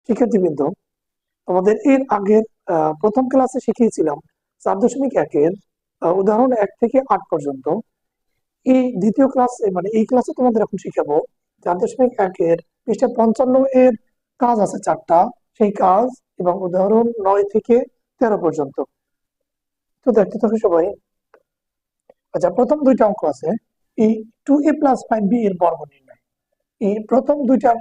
শিক্ষার্থীবৃন্দ, আমাদের এর আগের প্রথম ক্লাসে শিখিয়েছিলাম 4.1-এর উদাহরণ 1 থেকে 8 পর্যন্ত। এই দ্বিতীয় ক্লাসে মানে এই ক্লাসে তোমাদের এখন শিখাবো 4.1-এর পৃষ্ঠা 55 এর কাজ আছে 4টা, সেই কাজ এবং উদাহরণ 9 থেকে 13 পর্যন্ত। তো দেখতে থাকো সবাই। আচ্ছা, প্রথম দুইটা অঙ্ক আছে এই 2a + 5b এর বর্গ নির্ণয়। এই প্রথম দুইটা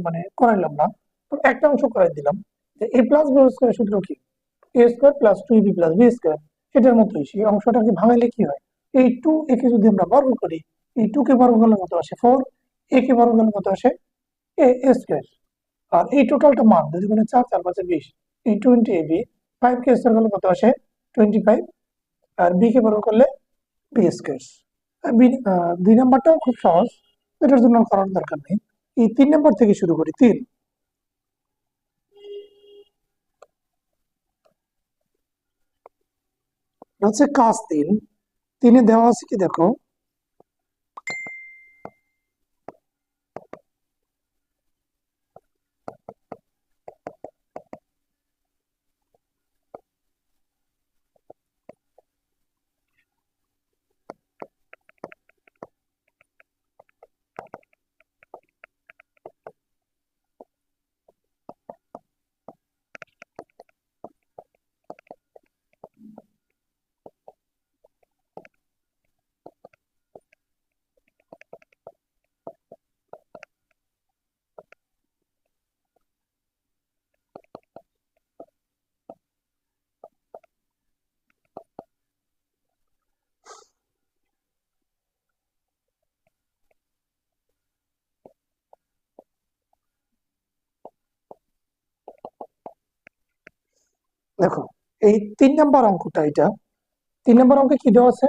মানে করাইলাম না, তো একটা অংশ করাই দিলাম যে a + b স্কয়ার সূত্র কি, a square + 2ab + b square. এটার মতোই সেই অংশটাকে ভাঙাইলে কি হয়, এই 2a কে যদি আমরা বর্গ করি, এই 2 কে বর্গ করলে কত আসে 4, a কে বর্গ করলে কত আসে a স্কয়ার। আর এই টোটালটা মান যদি কোনো 4 4 5 20, এই 20ab, 5 কে স্কয়ার করলে কত আসে 25, আর b কে বর্গ করলে b স্কয়ার। দুই নাম্বারটাও খুব সহজ, এটার জন্য করার দরকার নেই। এই 3 নাম্বার থেকে শুরু করি। 3 হচ্ছে কাজ 3। 3-এ দেওয়া আছে কি দেখো, দেখো এই 3 নাম্বার অঙ্কটা, এটা 3 নাম্বার অঙ্কে কি দেওয়া আছে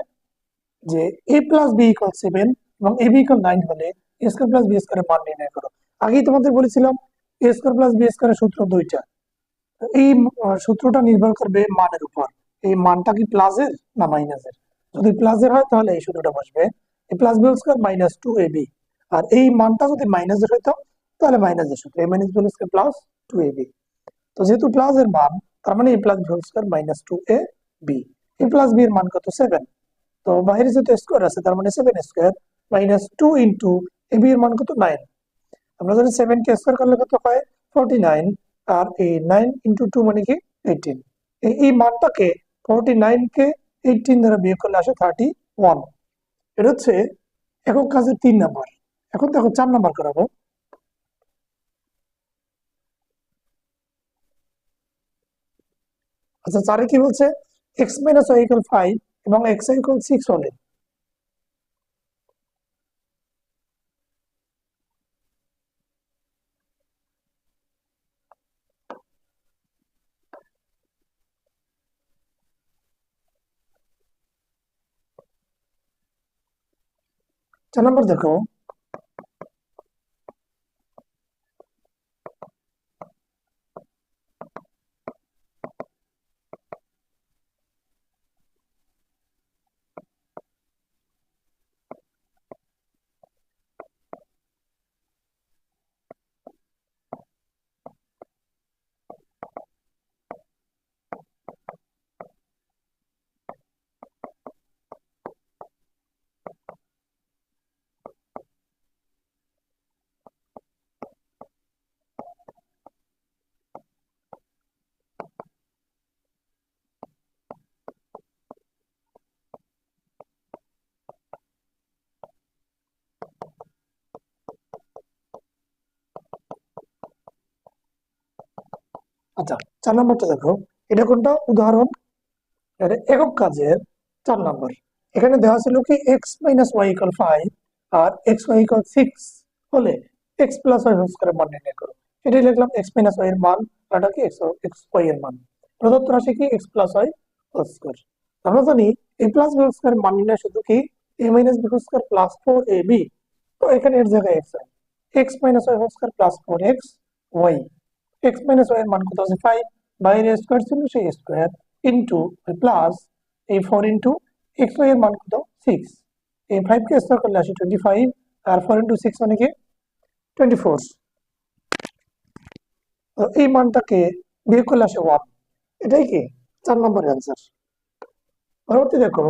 যে a + b = 7 এবং ab = 9 হলে a স্কয়ার + b স্কয়ারের মান নির্ণয় করো। আগেই তোমাদের বলেছিলাম a স্কয়ার + b স্কয়ারের সূত্র দুইটা। এই সূত্রটা নির্ভর করবে মানের উপর, এই মানটা কি প্লাসের না মাইনাসের। যদি প্লাসের হয় তাহলে এই সূত্রটা বসবে a + b স্কয়ার - 2ab, আর এই মানটা যদি মাইনাসের হইতো তাহলে মাইনাসের সূত্র a - b স্কয়ার + 2ab। তো যেহেতু প্লাসের মান, তার মানে a + b square - 2ab। a + b এর মান কত 7, তো বাইরে যেহেতু স্কয়ার আছে তার মানে 7 স্কয়ার - 2 ইনটু ab এর মান কত 9। আমরা জানি 7 কে স্কয়ার করলে কত হয় 49, আর এই 9 ইনটু 2 মানে কি 18। এই মানটাকে 49 কে 18 দ্বারা বিয়োগ করলে আসে 31। এটা হচ্ছে একক কাজের 3 নাম্বার। এখন দেখো 4 নাম্বার করাবো। আচ্ছা, 4-এ কি বলছে x - y = 5 এবং x = 6 হলে। চার নাম্বার দেখো, আচ্ছা 4 নাম্বারটা দেখো, এটা কোনটা উদাহরণ, এটা একক কাজের 4 নাম্বার। এখানে দেওয়া ছিল কি x - y = 5 আর x y = 6 হলে x + y হোল স্কয়ারের মান নির্ণয় করো। এটাই লিখলাম x - y এর মান, আর এটা কি x y এর মান। প্রদত্ত রাশি কি x + y হোল স্কয়ার। আমরা জানি a + b হোল স্কয়ারের মান নির্ণয় শুধু কি a - b whole square + 4ab। তো এখানে এর জায়গায় x হয় x - y whole square + 4xy। x - y এর মান কত আছে 5, বাইরে স্কয়ার ছিল সেই স্কয়ার ইনটু প্লাস এই 4 ইনটু x y এর মান কত 6। এই 5 কে স্কয়ার করলে আসে 25, আর 4 ইনটু 6 মানে কি 24। এই মানটাকে বিয়োগ করলে আসে 1। এটাই কি 4 নম্বরের অ্যান্সার। পরবর্তী দেখো,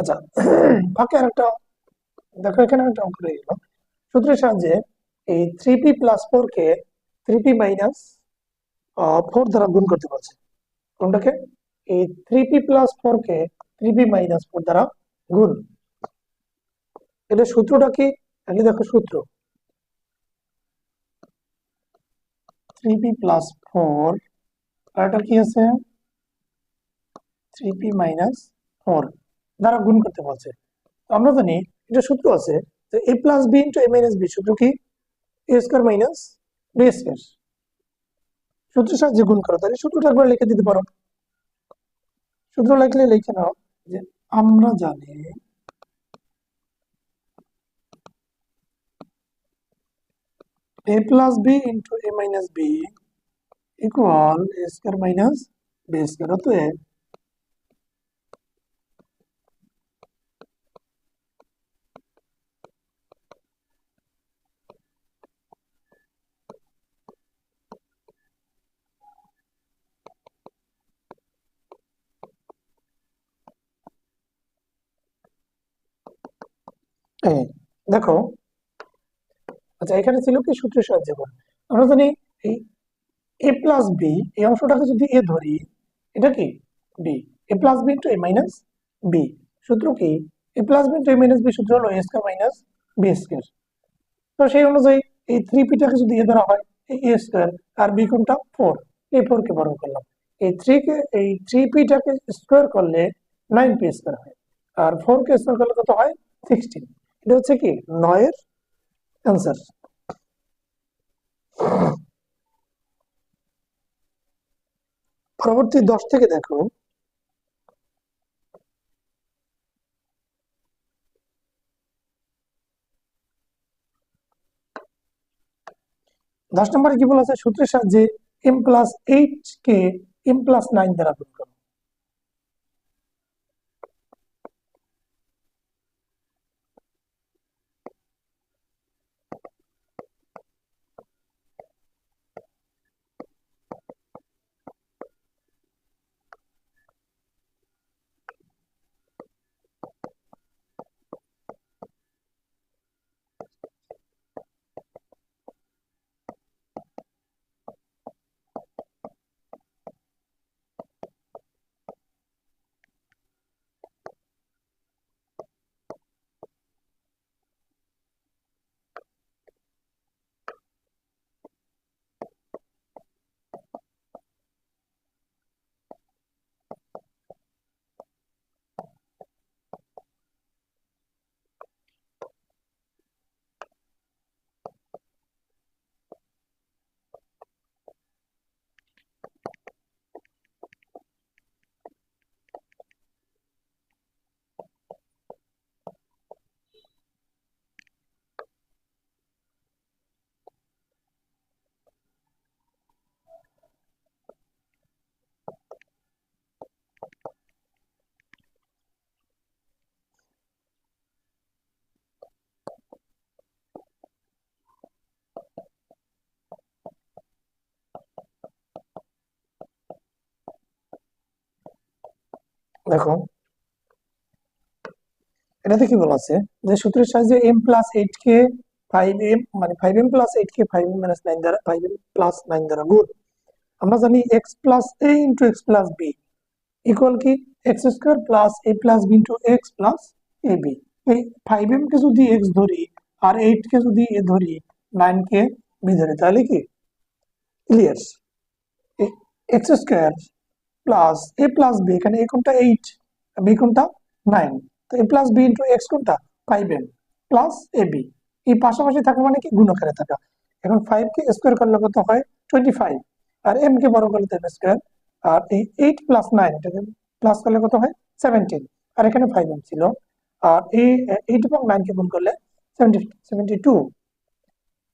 আচ্ছা ফাঁকে আরেকটা দেখো, এখানে একটা অঙ্ক রয়ে গেল। সূত্রের সাহায্যে এই 3p+4 কে 3p - 4 দ্বারা গুণ করতে পারছে। কোনটাকে? এই 3p+4 কে 3p - 4 দ্বারা গুণ। এটা সূত্রটা কি? আগে দেখো সূত্র, 3p+4 আর এটা কি আছে 3p - 4 দ্বারা গুণ করতে বলছে। তো আমরা জানি এটা সূত্র আছে যে a+b * a - b সূত্র কি a² - b²। সূত্রের সাহায্যে গুণ করো, তাহলে সূত্রটা একবার লিখে দিতে পারো। সূত্র লিখলে লিখে নাও যে আমরা জানি a+b * a - b equal a² - b²। অতএব এই দেখো, আচ্ছা এখানে ছিল কি সূত্রের সাহায্যে গুণ। আমরা জানি এই a+b এই অংশটাকে যদি a ধরি, এটা কি b, a+b * a - b সূত্র কি a+b * a - b সূত্র হলো a² - b²। তো সেই অনুযায়ী এই 3p টাকে যদি a ধরা হয়, এই a² আর b কোনটা 4, এই 4 কে বর্গ করলাম। এই 3p টাকে স্কয়ার করলে 9p² হয়, আর 4 কে স্কয়ার করলে কত হয় 16। এটা হচ্ছে কি 9 এর অ্যান্সার। পরবর্তী 10 থেকে দেখো, 10 নম্বরে কি বলা আছে? সূত্রের সাহায্যে m+8 কে m+9 দ্বারা গুণ করো। দেখো এটাতে কি বলা আছে যে সূত্রের সাহায্যে m+8 কে 5m মানে 5m+8 কে 5m - 9 দ্বারা 5m+9 দ্বারা গুণ। আমরা জানি x+a * x+b ইকুয়াল কি x² + a+b * x+ab। এই 5m কে যদি x ধরি আর 8 কে যদি a ধরি, 9 কে b ধরি, তাহলে কি ক্লিয়ার। x² + a+b, এখানে a কোনটা 8, b কোনটা 9, তো a+b * x কোনটা 5m। প্লাস এ বি, এই পাশাপাশি থাকা মানে কি গুণাকারে থাকা। এখন 5 কে স্কোয়ার করলে কত হয় 25, আর এম কে বড় করলে এম স্কোয়ার, আর এই 8 প্লাস 9 এটাকে প্লাস করলে কত হয় 17, আর এখানে 5 এম ছিল, আর এই 8 এবং 9 কে গুণ করলে 72।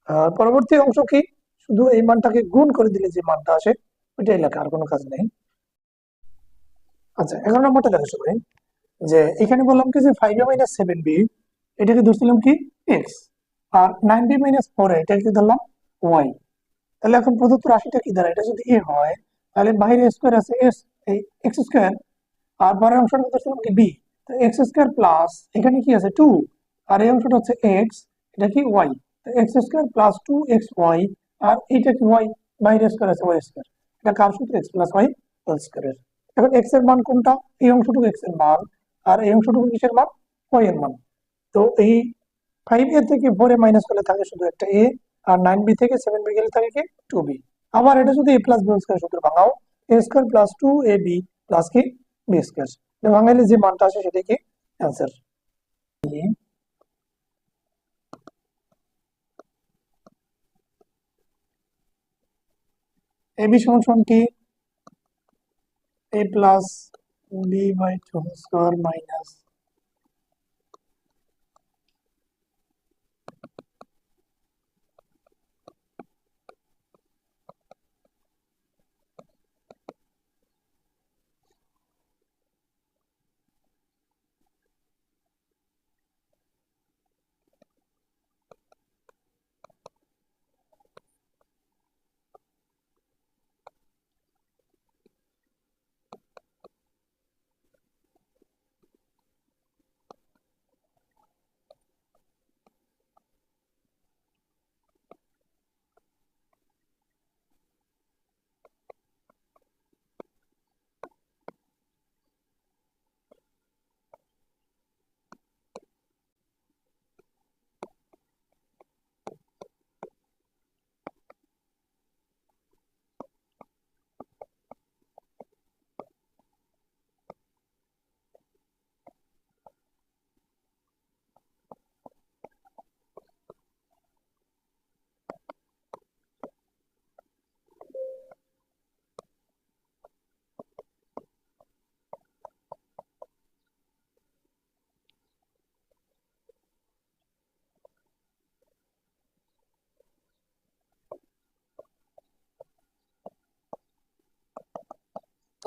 আর পরবর্তী অংশ কি, শুধু এই মানটাকে গুণ করে দিলে যে মানটা আসে ওইটাই লেখা, আর কোনো কাজ নেই। আচ্ছা 11 নম্বরটা দেখো সবাই, যে এখানে বললাম কি যে 5a মাইনাস 7b এটাকে ধরছিলাম কি x, আর 9b মাইনাস 4a এটাকে ধরলাম y। তাহলে এখন প্রদত্ত রাশিটা কি দাঁড়ায়, এটা যদি a হয় তাহলে বাইরে স্কোয়ার আছে s, এই x স্কোয়ার, আর পরের অংশটা ধরছিলাম কি b, তো x স্কোয়ার প্লাস এখানে কি আছে 2, আর এই অংশটা হচ্ছে x, এটা কি y, তো x স্কোয়ার প্লাস 2xy, আর এইটা কি y, বাইরে স্কোয়ার আছে y স্কোয়ার, এটা কার সূত্র x প্লাস y হোল স্কোয়ারের। এখন x এর মান কোনটা, এই অংশটুকু x এর মান, আর এই অংশটুকু কিসের মান, y এর মান। তো এই 5a থেকে 4a মাইনাস করলে থাকে শুধু একটা a, আর 9b থেকে 7b গেলে থাকে কি 2b। আবার এটা যদি a প্লাস b স্কয়ার সূত্র ভাঙাও, a square plus 2ab plus কি b স্কয়ার, এটা ভাঙাইলে যে মানটা আসে সেটাই কি অ্যান্সার। ab সমান সমান কি a plus b by 2 square minus,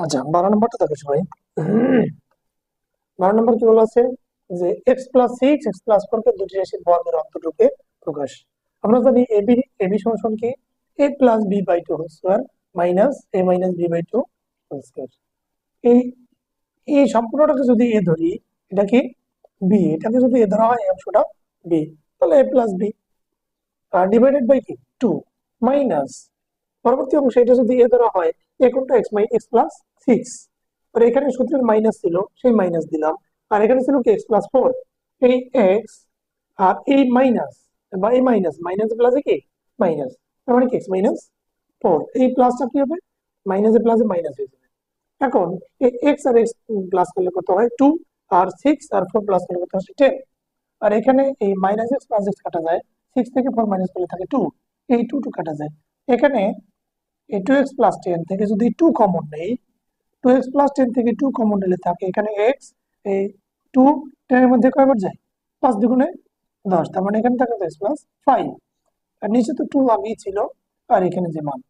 আচ্ছা 12 নম্বরটা দেখো সবাই, 12 নম্বর কি বলা আছে, যে x প্লাস 6 x প্লাস 4 কে দুটি রাশির বর্গের অন্তরূপে প্রকাশ। আমরা জানি ab সমান সমান কি a plus b by 2 whole square minus a minus b by 2 whole square. এই এই সম্পূর্ণটাকে যদি a ধরি, এটা কি b, এটাকে যদি a ধরা হয় এই অংশটা b, তাহলে a plus b divided by কি 2 মাইনাস পরবর্তী অংশে এটা যদি a ধরা হয় a কোনটা x x প্লাস 6, আর এখানে সূত্রের মাইনাস ছিল সেই মাইনাস দিলাম, আর এখানে ছিল কি x প্লাস 4, এই x আর এই মাইনাস বা এই মাইনাস মাইনাস প্লাসে কি মাইনাস, তার মানে কি x মাইনাস 4, এই প্লাসটা কি হবে মাইনাসে প্লাসে মাইনাস হয়ে যাবে। এখন এই x আর x প্লাস করলে কত হয় 2, আর 6 আর 4 প্লাস করলে কত হয় 10, আর এখানে এই মাইনাস এক্স প্লাস এক্স কাটা যায়, 6 থেকে 4 মাইনাস করলে থাকে 2, এই 2 কাটা যায়। এখানে এই 2x প্লাস 10 থেকে যদি 2 কমন নেই, 2x প্লাস 10 থেকে 2 কমন নিলে থাকে এখানে x, এই 2 10 এর মধ্যে কয়বার যায় 5 দুগুণে 10, তার মানে এখানে থাকে x প্লাস 5, আর নিচে তো 2 আগেই ছিল, আর এখানে যে মান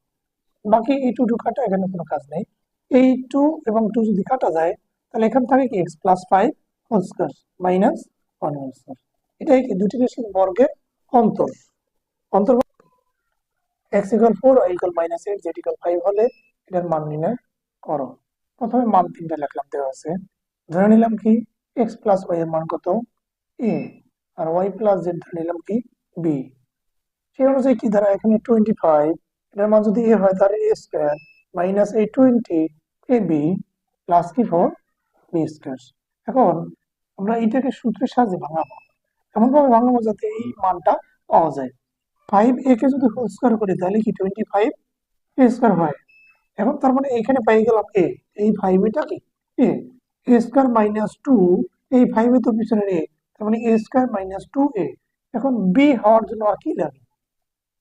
বাকি এই 2 কাটা, এখানে কোনো কাজ নেই। এই 2 এবং 2 যদি কাটা যায় তাহলে এখানে থাকে কি x plus 5 whole square minus 1 whole square. এটাই কি দুটি রাশির বর্গের অন্তর। অন্তর x equal 4 y equal minus 8 z equal 5 হলে এটার মান নির্ণয় করো। প্রথমে মান তিনটা লিখলাম, দেওয়া আছে, ধরে নিলাম কি x প্লাস y এর মান কত a, আর y প্লাস z ধরে নিলাম কি b। সেই অনুযায়ী কি দ্বারা এখানে 25, এটার মান যদি a হয় তাহলে a স্কয়ার মাইনাস এই 20 ab প্লাস কি 4 b স্কয়ার। এখন আমরা এটাকে সূত্রের সাহায্যে ভাঙাবো, এমন ভাবে ভাঙাবো যাতে এই মানটা পাওয়া যায়। 5a কে যদি হোল স্কয়ার করি তাহলে কি 25 a স্কয়ার হয়। এখন তার মানে এখানে পেয়ে গেলাম a, এই 5 এটা কি a, a স্কয়ার মাইনাস 2, এই 5 এ তো পিছনের a, তার মানে a স্কোয়ার মাইনাস 2a। এখন বি হওয়ার জন্য আর কি লাগে?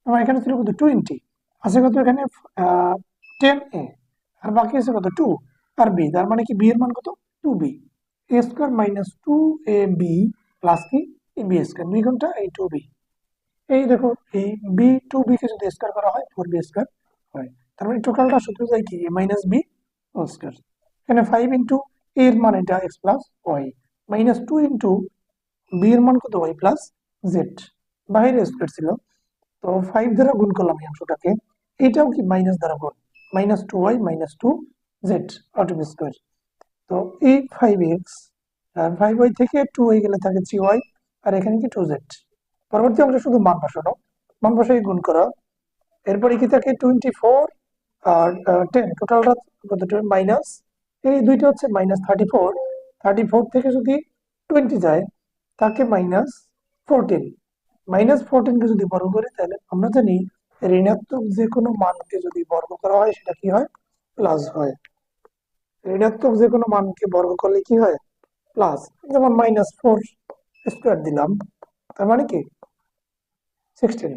আমার এখানে ছিল কত 20, আছে কত এখানে 10a, আর বাকি আছে কত 2 আর বি, তার মানে কি বি এর মান কত 2b। a square minus 2ab plus কি বি স্কোয়ার, 2 ঘন্টা এই 2b। এই দেখো এই বি 2b কে যদি স্কোয়ার করা হয় 4b স্কোয়ার হয়, তার মানে টোটালটা সূত্র যায় কি মাইনাস বি হোল স্কোয়ার। এখানে 5 ইন্টু এর মান এটা x plus y, minus 2 into b এর মান কত ওয়াই প্লাস জেড, বাইরে স্কোয়ার ছিল তো 5 দ্বারা গুণ করলাম এই অংশটাকে, এটাও কি মাইনাস দ্বারা গুণ, minus 2y minus 2z out of square. তো এই 5x আর 5y থেকে 2y গেলে থাকে 3y, আর এখানে কি 2z। পরবর্তী অংশ শুধু মান বসানো, মান বসাই গুণ করা। এরপরে কি থাকে 24 আর 10, টোটালটা কত মাইনাস, এই দুইটা হচ্ছে মাইনাস 34, 34 থেকে যদি 20 যায় তাকে মাইনাস 14, মাইনাস 14 কে যদি বর্গ করি তাহলে আমরা জানি ঋণাত্মক যে কোনো মানকে যদি বর্গ করা হয় সেটা কি হয় প্লাস হয়। ঋণাত্মক যে কোনো মানকে বর্গ করলে কি হয় প্লাস, যেমন -4 স্কোয়ার দিলাম তার মানে কি 16।